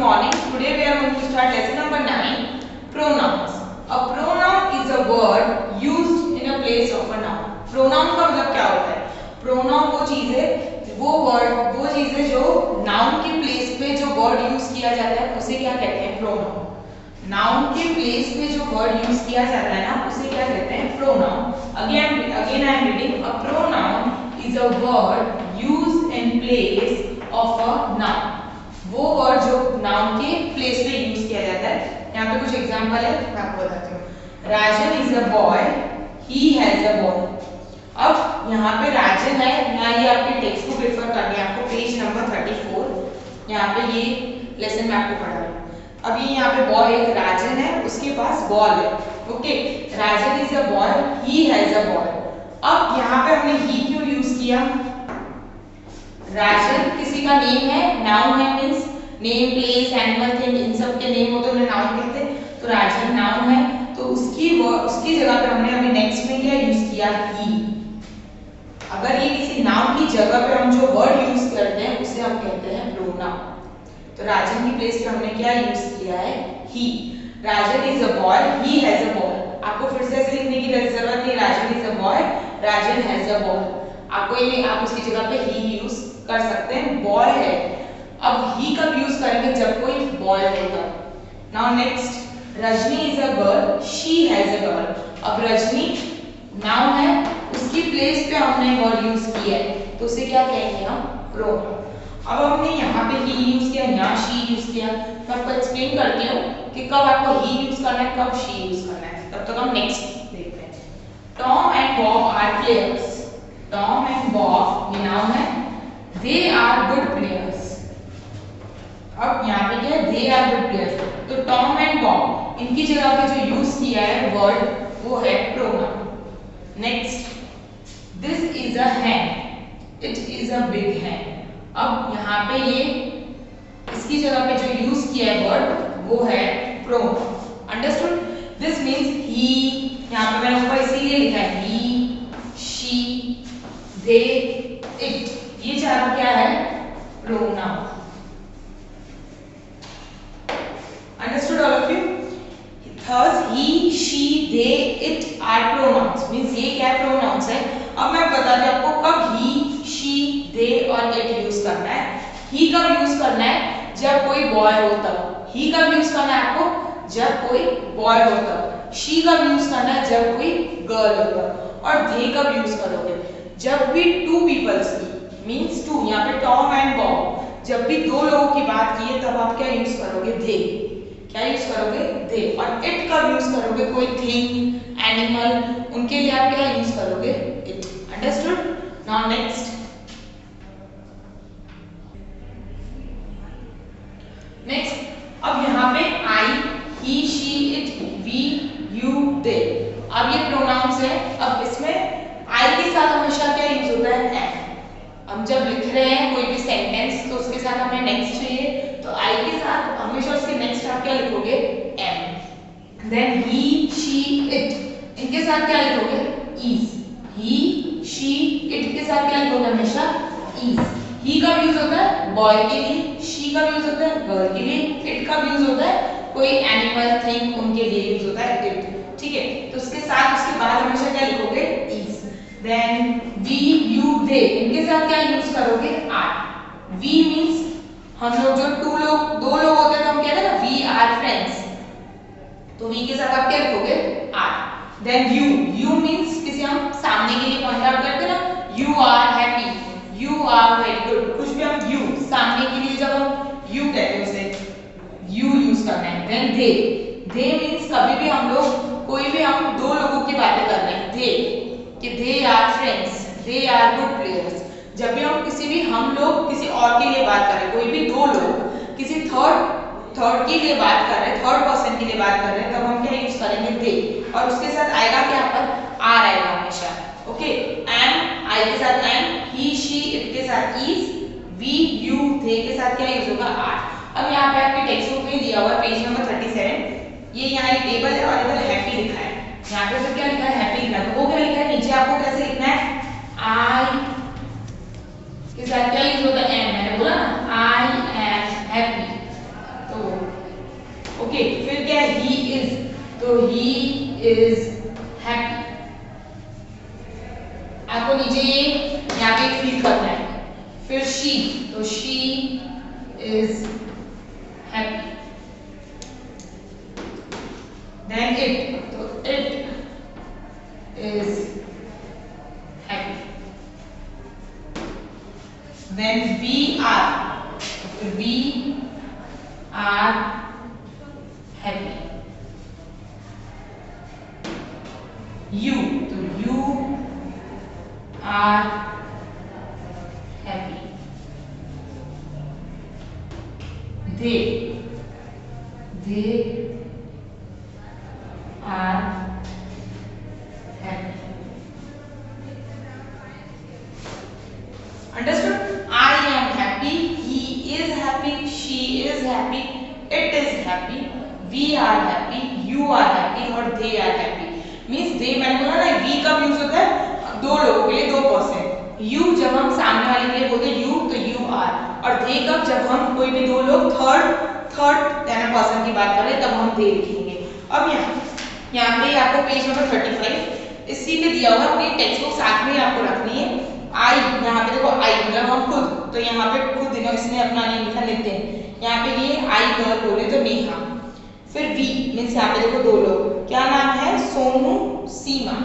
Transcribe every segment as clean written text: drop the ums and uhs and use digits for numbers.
morning. Today we are going to start lesson number 9, pronouns. A pronoun is a word used in a place of a noun. Pronoun का मतलब क्या होता है? Pronoun वो चीज है, वो चीज है जो noun के place पे जो word use किया जाता है उसे क्या कहते हैं? Pronoun. Noun के place पे जो word use किया जाता है ना उसे क्या कहते हैं? Pronoun. Again I am reading. A pronoun is a word used in place of a noun. वो वर्ड जो नाउन के प्लेस पे यूज किया जाता है. यहाँ पे कुछ एग्जांपल है, मैं आपको बताती हूँ. Rajan is a boy, he has a ball. अब यहाँ पे राजन है, यहाँ ये आपके टेक्स्ट बुक रेफर करनी है आपको, पेज नंबर 34. यहाँ पे ये लेसन में आपको पढ़ा है. अब ये यहाँ पे बॉय एक राजन है, उसके पास बॉल है. Okay, Rajan is a boy, he has a ball. अब यहाँ पे हमने ही क्यों यूज किया? राजन किसी का नेम है, नाउन है, means name, place, animal, thing, इन सब के नेम होते हैं उन्हें नाउन कहते हैं. तो राजन नाउन है, तो उसकी जगह पे हमने अभी नेक्स्ट में क्या यूज किया? ही. अगर ये किसी नाउन की जगह पे हम जो वर्ड यूज करते हैं उसे हम कहते हैं प्रोनाउन. तो राजन की प्लेस पे हमने क्या यूज किया है? He. Rajan is a boy, he has a ball. आपको फिर से ऐसे लिखने की जरूरत नहीं. Rajan is a boy, Rajan has a ball. आप उसकी जगह पे ही यूज कर सकते हैं. बॉय है, अब ही कब यूज करेंगे? जब कोई बॉय होगा. Now next, Rajni is a girl, she has a girl. अब रजनी नाउन है, उसकी प्लेस पे हमने वर्ड यूज किया है, तो उसे क्या कहेंगे हम? प्रोनाउन. अब हमने यहाँ पे ही यूज किया, यहाँ शी यूज किया. तो आपको एक्सप्लेन करती हूँ कि कब आपको ही यूज करना है, कब शी यूज करना है. तब तक हम नेक्स्ट देखते हैं. Tom and Bob are players. Tom and Bob ये नाउन है, they are good players. अब यहाँ पे क्या है? they are good players. तो टॉम एंड बॉब इनकी जगह पे जो यूज किया है वर्ड वो है pronoun. Next, this is a hen, it is a big hen. अब यहाँ पे ये इसकी जगह पे जो यूज किया है वर्ड वो है pronoun. Understood? This means he, यहाँ पे मैंने ऊपर इसीलिए लिखा है he, she, they, it. ये चारों क्या है? Pronoun. Understood all of you? Theirs he, she, they, it are pronouns. Means ये क्या है? प्रोनाउंस है. अब मैं बता दूं आपको कब ही, शी, दे और इट यूज करना है. ही कब यूज करना है? जब कोई बॉय हो तब. ही कब यूज करना है आपको? जब कोई बॉय हो तब. शी कब यूज करना है? जब कोई गर्ल हो तब. और दे कब यूज करोगे? जब भी टू पीपल्स की, मीन्स टू, यहाँ पे टॉम एंड बॉब, जब भी दो लोगों की बात की है तब आप क्या यूज करोगे? दे. क्या यूज करोगे? दे. और इट कब यूज करोगे? कोई थिंग, एनिमल, उनके लिए आप क्या यूज करोगे? इट. अंडरस्टूड? नाउ नेक्स्ट, अब यहाँ पे आई, ही, शी, इट, वी, यू, दे. अब ये प्रोनाउंस है. अब इसमें आई के साथ हमेशा क्या यूज होता है? एम. हम जब लिख रहे हैं कोई भी सेंटेंस तो उसके साथ हमें नेक्स्ट चाहिए, तो आई के साथ हमेशा उसके नेक्स्ट आप क्या लिखोगे? Am. Then he, she, it, इनके साथ क्या लिखोगे? इज. ही, शी, इट के साथ क्या लिखोगे? हमेशा इज. ही कब यूज होता है? बॉय के लिए. शी कब यूज होता है? गर्ल के लिए. इट कब यूज होता है? कोई एनिमल, थिंग, उनके लिए यूज होता है इट. ठीक है, तो उसके साथ उसके बाद हमेशा क्या लिखोगे? इज. देन वी, यू, दे, इनके साथ क्या यूज करोगे? आर. वी मींस हम लोग जो दो लोग होते हैं तो हम कहते हैं ना वी आर फ्रेंड्स, तो वी के साथ आप क्या लिखोगे? आर. देन यू मींस किसी हम सामने के लिए पॉइंट आउट करते हैं ना, you are happy, you are very good, कुछ भी हम यू सामने के लिए जब हम यू कहते हैं उसे यू यूज करना है. देन दे मींस कभी भी हम लोग कोई भी हम दो लोगों की बातें कर रहे हैं, दे, कि they are friends, they are good players. जब भी हम लोग किसी और के लिए बात कर रहे हैं, कोई भी दो लोग किसी थर्ड के लिए बात कर रहे हैं, थर्ड पर्सन के लिए बात कर रहे हैं, तब हम क्या यूज करेंगे? they. और उसके साथ आएगा क्या? पर आर आएगा हमेशा. ओके, एम, आई के साथ एम, ही, शी, इट के साथ इज, वी, यू, दे के साथ क्या यूज होगा? आर. अब यहाँ पे आपके टेक्स्ट बुक में दिया हुआ पेज नंबर 37, ये यहाँ एक टेबल है और इधर हैप्पी लिखा है. यहाँ पे तो क्या लिखा है? हैप्पी लिखा है. तो वो क्या लिखा है? नीचे आपको कैसे लिखना है? आई के साथ क्या यूज होता है? एम. मैंने बोला ना आई एम हैप्पी, तो इज हैप्पी। आपको नीचे ये यहाँ पे फील करना है। फिर शी, तो she is happy. Then it, तो it is happy. Then we are, तो वी आर हैप्पी। यू, तो you are happy. they are happy. Understood? I am happy, he is happy, she is happy, it is happy, we are happy, you are happy और they are happy. Means they, मैंने बोला ना we कब use होता है दो लोगों के लिए, दो पर्सन। you जब हम सामने वाले के लिए बोलते हैं you, तो you are, और they कब जब हम कोई भी दो लोग थर्ड पर्सन की बात कर रहे हैं तब हम they लिखेंगे। अब यहाँ पे आपको पेज नंबर 35 इसी पे दिया हुआ, अपनी टेक्स्ट बुक साथ में आपको रखनी है। आई, यहाँ पे देखो आई मतलब हम खुद, तो यहाँ पे खुद इसने अपना नेम लिखा नितिन, यहाँ पे ये आई गर्ल बोले तो नेहा। फिर वी मीन्स यहाँ पे देखो दो लोग, क्या नाम है सोनू सीमा।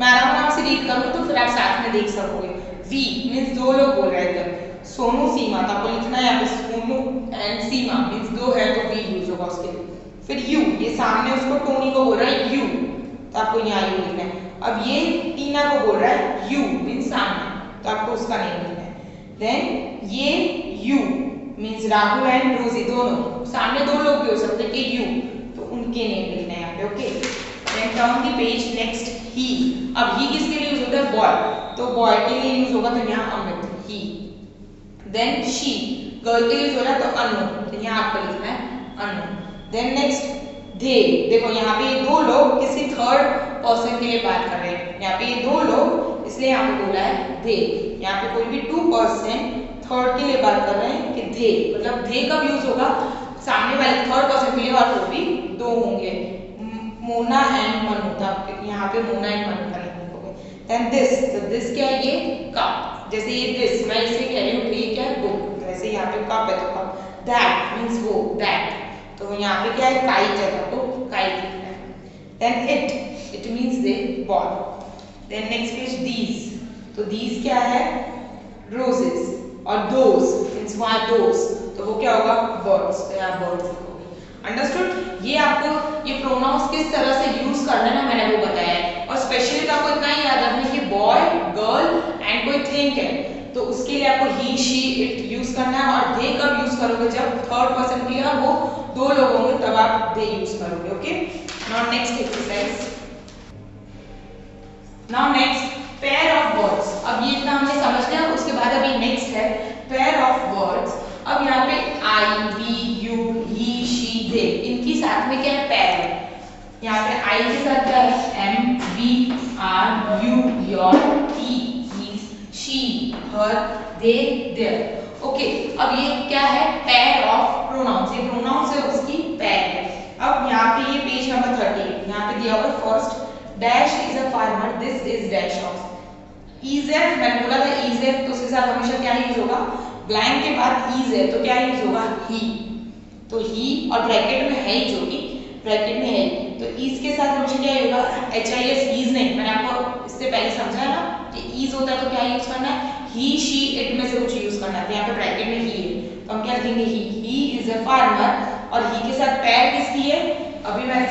मैं आराम नाम से रीड करूँ तो फिर आप साथ में देख सकोगे। वी मीन्स दो लोग बोल रहे थे, सोनू सीमा, तो आपको लिखना है यहाँ पे सोनू एंड सीमा मीन्स दो है तो वी यूज होगा उसके लिए। फिर यू, ये सामने उसको टोनी को बोल रहा है यू, तो आपको यहाँ यू लिखना है। अब ये टीना को बोल रहा है यू मीन्स सामने, तो आपको उसका नेम लिखना है। देन ये यू मीन्स राहुल एंड रोजी, दोनों सामने दो लोग भी हो सकते हैं कि यू, तो उनके नेम लिखना है यहाँ पे। Okay, then turn the page, next he. अब ही किसके लिए यूज होता है बॉय, तो बॉय के लिए यूज होगा तो यहाँ अमित ही। देन शी, गर्ल के लिए यूज हो रहा है तो अनु, तो यहाँ आपको लिखना है अनु। देन नेक्स्ट दे, देखो यहाँ पे दो लोग किसी थर्ड पर्सन के लिए बात कर रहे हैं, यहाँ पे ये दो लोग इसलिए यहाँ पे बोला है दे। यहाँ पे कोई भी टू पर्सन थर्ड के लिए बात कर रहे हैं कि दे, मतलब दे कब यूज होगा सामने वाले थर्ड पर्सन के लिए, और वो भी दो होंगे, मोना एंड मनु, तो यहाँ पे मोना एंड मनु का लिखना होगा। देन दिस, तो दिस क्या है ये कप, जैसे ये दिस मैं इसे कह रही हूँ ये क्या है बुक, वैसे यहाँ पे कप है तो कप। दैट मीन्स वो, दैट, तो यहाँ पे क्या है काइट है तो काइट लिखना है। Then it means the ball. Then next page these, तो दीज क्या है रोजेस, और दोज मीन्स वहाँ दोज, तो वो क्या होगा बर्ड्स, तो यहाँ बर्ड्स लिखोगे। अंडरस्टूड? ये आपको ये प्रोनाउंस किस तरह से यूज करना है ना मैंने वो बताया है, और स्पेशली तो आपको इतना ही याद रखना है कि बॉय गर्ल एंड कोई थिंग है तो उसके लिए आपको ही शी इट यूज करना है, और दे कब यूज करोगे जब थर्ड पर्सन के लिए वो दो लोग होंगे तब आप दे यूज करोगे। Okay, now next exercise. Now next pair of words. अब ये इतना हमने समझ लिया, उसके बाद अभी नेक्स्ट है पेयर ऑफ वर्ड्स। अब यहाँ पे आई, वी, यू, ही, शी, दे, इनकी साथ में क्या है पेयर है। यहाँ पे आई के साथ क्या है am, we, are, you, your, he, his, she, her, they, their. Okay, अब ये क्या है पेयर ऑफ प्रोनाउंस, ये प्रोनाउंस है उसकी पेयर है। अब यहाँ पे ये पेज नंबर 30 यहाँ पे दिया हुआ first dash is a farmer, this is dash of. Is है, मैंने बोला था इज है तो उसके साथ हमेशा क्या यूज होगा, ब्लैंक के बाद इज है तो क्या यूज होगा ही, तो ही और ब्रैकेट में है ही, जो कि ब्रैकेट में है तो इज के साथ हमेशा क्या होगा एच आई एस, इज नहीं, मैंने आपको इससे पहले समझाया ना कि इज होता है तो क्या यूज करना है ही, शी, इट में से कुछ यूज करना है। यहाँ पे ब्रैकेट में ही है तो हम क्या लिखेंगे ही इज अ फार्मर, और ही के साथ पैर किसकी है, अभी मैंने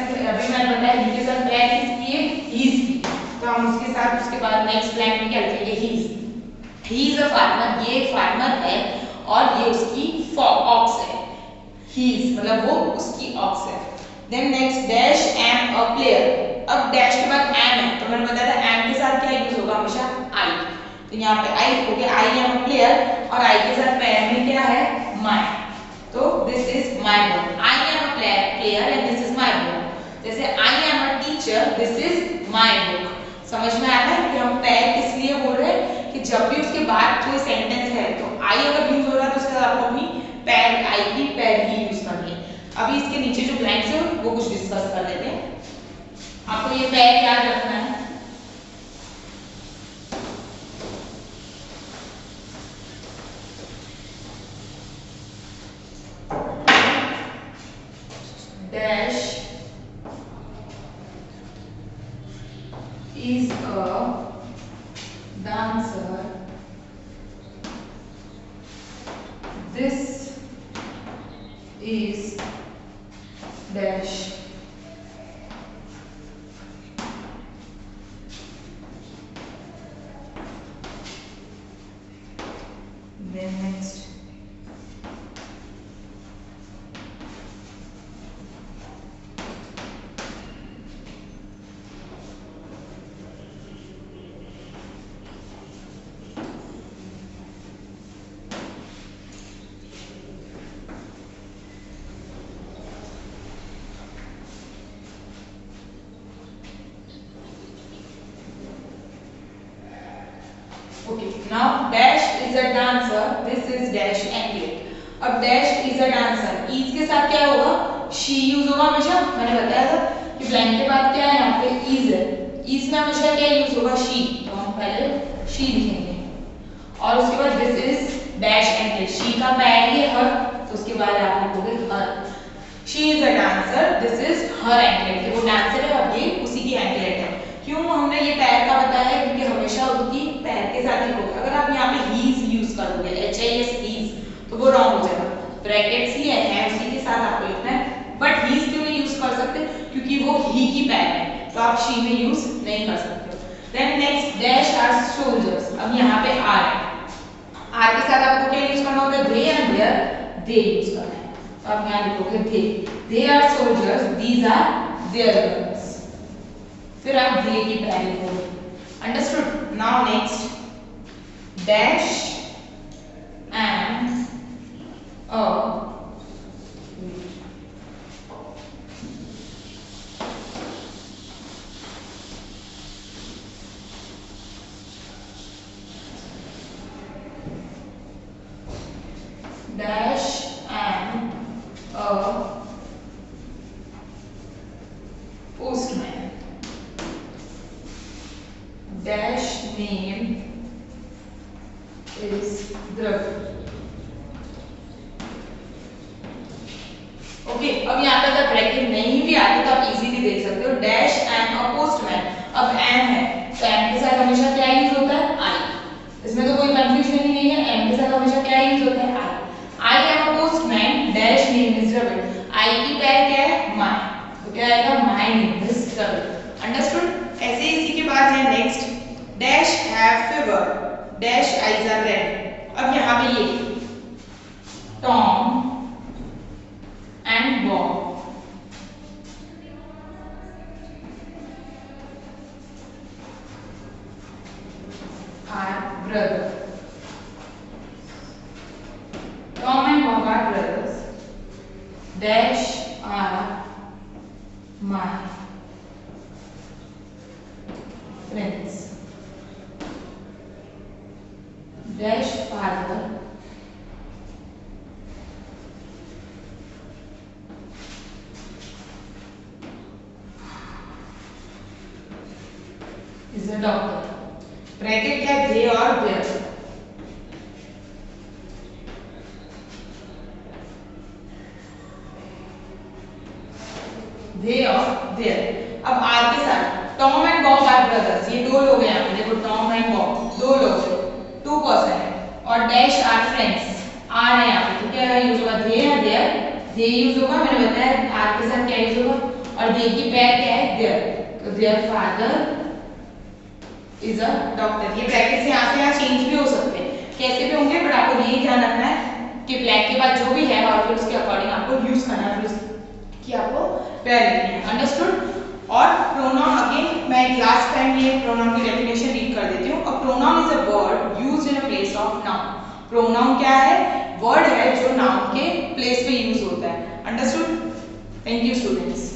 बताया ही के साथ पैर किसकी है हीज की, तो हम उसके साथ उसके बाद नेक्स्ट ब्लैंक में क्या लिखेंगे ही इज अ फार्मर, ये फार्मर है और ये उसकी ऑक्स है, हीज मतलब वो उसकी ऑक्स है। Then next dash am a player, अब डैश के बाद एम है तो मैंने बताया था एम के साथ क्या यूज होगा हमेशा आई, तो यहाँ पे आई हो गया आई एम अ प्लेयर, और आई के साथ पैर में क्या है माय, तो this is my book, I am a player and this is my book. जैसे I am a teacher, this is my book. समझ में आया है कि हम पैर किस लिए बोल रहे हैं कि जब भी उसके बाद कोई सेंटेंस है तो आई अगर यूज हो रहा है तो उसके साथ आपको अपनी पैर आई की पैर ही यूज करनी है। अभी इसके नीचे जो ब्लैंक्स है वो कुछ डिस्कस कर लेते हैं। आपको ये पैर याद रखना है। Dash is a dancer. This is dash. Then next. Okay, now dash is a dancer. This is dash anklet. अब dash is a dancer. is के साथ क्या होगा? she यूज होगा हमेशा. मैंने बताया था कि blank के बाद क्या है यहाँ पे is है. is में हमेशा क्या यूज होगा? she. तो हम पहले she लिखेंगे. और उसके बाद this is dash anklet. she का पैर ही है her. तो उसके बाद आप लिखोगे her. she is a dancer. This is her anklet. वो dancer है और ये उसी की anklet है. क्यों हमने ये पैर का बताया है? क्योंकि हमेशा उसकी पैर के साथ ही होगा. अगर आप यहाँ पे हीज यूज कर दोगे HIS हीज तो वो रॉन्ग हो जाएगा. ब्रैकेट्स ही है उसी के साथ आपको लिखना है. बट हीज क्यों नहीं यूज कर सकते? क्योंकि वो ही की पैर है तो आप शी में यूज नहीं कर सकते. Then next dash are soldiers. अब यहाँ पे आर है. आर के साथ आपको क्या यूज करना होगा? They and there. They use करना है. तो आप यहाँ लिखोगे they. They are soldiers. These are their girls. फिर आप दे की पैर लिखोगे. Understood? Now next dash and a dash and a postman. Dash name is Dravid. ओके, अब यहाँ पे अगर ब्रैकेट नहीं भी आती तो आप इजीली देख सकते हो. Dash and a postman. अब एम है तो एम के साथ हमेशा क्या यूज होता है? आई. इसमें तो कोई कंफ्यूजन ही नहीं है. एम के साथ हमेशा क्या यूज होता है? I. I am a postman. Dash name is Dravid. I की पैर क्या है? माय. तो क्या आएगा? My name is Dravid. Understood? ऐसे ही इसी के बाद है next dash have fever. Dash eyes are red. अब यहाँ पे ये Tom and Bob are brother. Tom and Bob are brothers. Dash are my friends. Dash father is a doctor. Bracket क्या है? दे और देयर. दे और देयर. अब आर के साथ Tom and Bob are brothers. ये दो लोग हैं यहाँ पे. देखो टॉम एंड बॉब दो लोग हैं. 2 पर्सन है. और डैश आर फ्रेंड्स. आर है यहाँ पे तो क्या यूज होगा? दे या देयर. दे यूज होगा. मैंने बताया आर के साथ क्या यूज होगा. और दे की पैर क्या है? देयर. तो their father is a doctor. ये ब्रैकेट से यहाँ चेंज भी हो सकते हैं. कैसे भी होंगे बट आपको यही ध्यान रखना है कि ब्लैक के बाद जो भी है और फिर उसके अकॉर्डिंग आपको यूज करना है. फिर कि आपको पैर लिखनी है. अंडरस्टूड? और प्रोनाउन अगेन मैं लास्ट टाइम ये प्रोनाउन की डेफिनेशन रीड कर देती हूँ. A pronoun is a word used in a place of noun. Pronoun क्या है? वर्ड है जो नाउन के प्लेस पे यूज होता है. अंडरस्टूड? Thank you students.